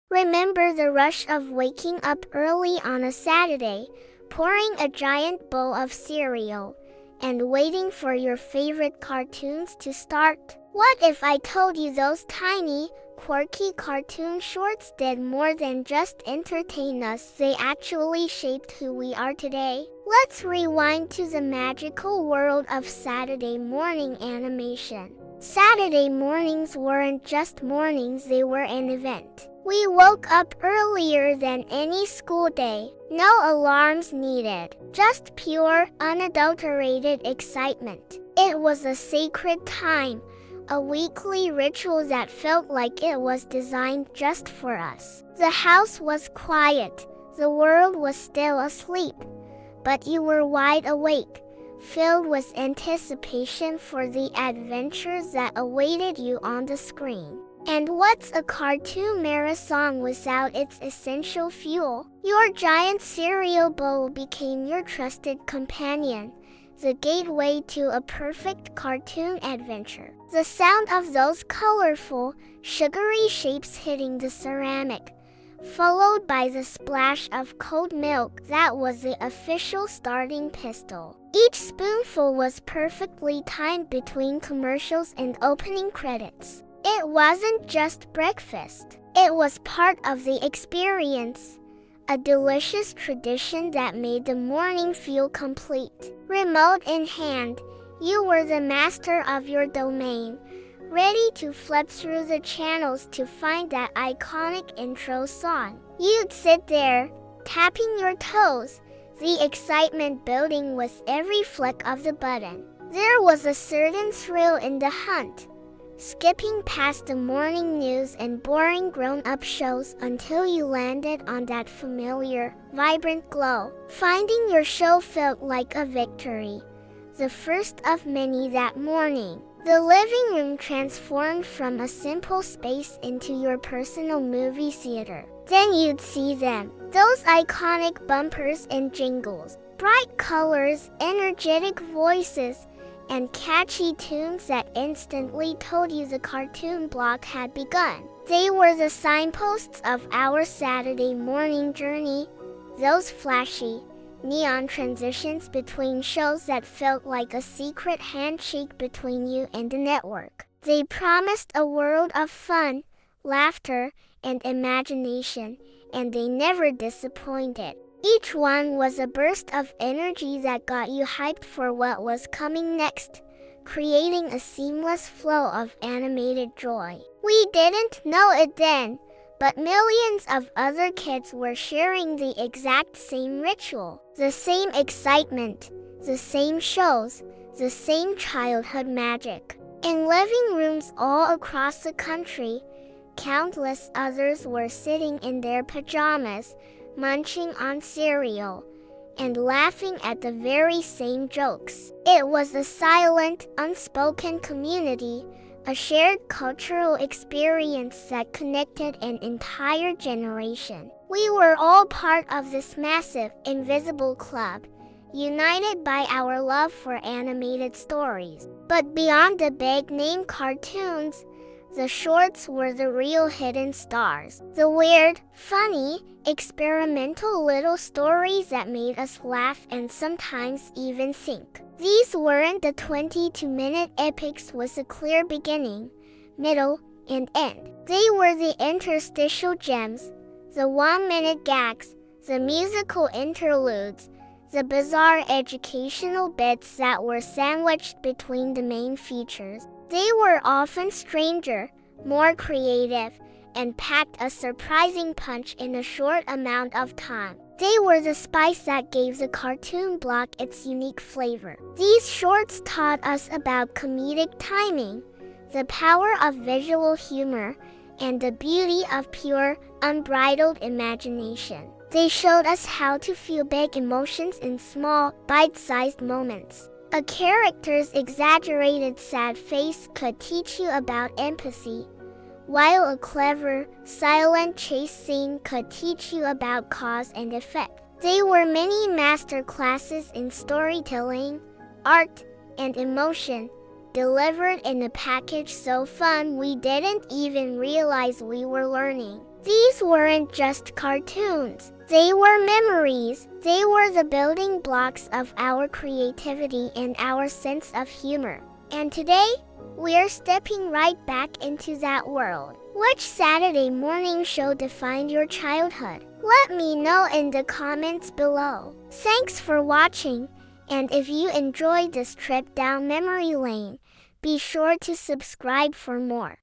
Remember the rush of waking up early on a Saturday, pouring a giant bowl of cereal, and waiting for your favorite cartoons to start? What if I told you those tiny, quirky cartoon shorts did more than just entertain us? They actually shaped who we are today. Let's rewind to the magical world of Saturday morning animation. Saturday mornings weren't just mornings, they were an event. We woke up earlier than any school day. No alarms needed, just pure, unadulterated excitement. It was a sacred time, a weekly ritual that felt like it was designed just for us. The house was quiet, the world was still asleep, but you were wide awake, filled with anticipation for the adventures that awaited you on the screen. And what's a cartoon marathon without its essential fuel? Your giant cereal bowl became your trusted companion, the gateway to a perfect cartoon adventure. The sound of those colorful, sugary shapes hitting the ceramic, followed by the splash of cold milk, that was the official starting pistol. Each spoonful was perfectly timed between commercials and opening credits. It wasn't just breakfast. It was part of the experience, a delicious tradition that made the morning feel complete. Remote in hand, you were the master of your domain, ready to flip through the channels to find that iconic intro song. You'd sit there, tapping your toes, the excitement building with every flick of the button. There was a certain thrill in the hunt, skipping past the morning news and boring grown-up shows until you landed on that familiar, vibrant glow. Finding your show felt like a victory, the first of many that morning. The living room transformed from a simple space into your personal movie theater. Then you'd see them, those iconic bumpers and jingles, bright colors, energetic voices, and catchy tunes that instantly told you the cartoon block had begun. They were the signposts of our Saturday morning journey, those flashy, neon transitions between shows that felt like a secret handshake between you and the network. They promised a world of fun, laughter, and imagination, and they never disappointed. Each one was a burst of energy that got you hyped for what was coming next, creating a seamless flow of animated joy. We didn't know it then, but millions of other kids were sharing the exact same ritual. The same excitement, the same shows, the same childhood magic. In living rooms all across the country, countless others were sitting in their pajamas, munching on cereal, and laughing at the very same jokes. It was a silent, unspoken community, a shared cultural experience that connected an entire generation. We were all part of this massive, invisible club, united by our love for animated stories. But beyond the big-name cartoons, the shorts were the real hidden stars. The weird, funny, experimental little stories that made us laugh and sometimes even think. These weren't the 22-minute epics with a clear beginning, middle, and end. They were the interstitial gems, the 1-minute gags, the musical interludes, the bizarre educational bits that were sandwiched between the main features. They were often stranger, more creative, and packed a surprising punch in a short amount of time. They were the spice that gave the cartoon block its unique flavor. These shorts taught us about comedic timing, the power of visual humor, and the beauty of pure, unbridled imagination. They showed us how to feel big emotions in small, bite-sized moments. A character's exaggerated sad face could teach you about empathy, while a clever, silent chase scene could teach you about cause and effect. They were mini master classes in storytelling, art, and emotion, delivered in a package so fun we didn't even realize we were learning. These weren't just cartoons. They were memories. They were the building blocks of our creativity and our sense of humor. And today, we're stepping right back into that world. Which Saturday morning show defined your childhood? Let me know in the comments below. Thanks for watching, and if you enjoyed this trip down memory lane, be sure to subscribe for more.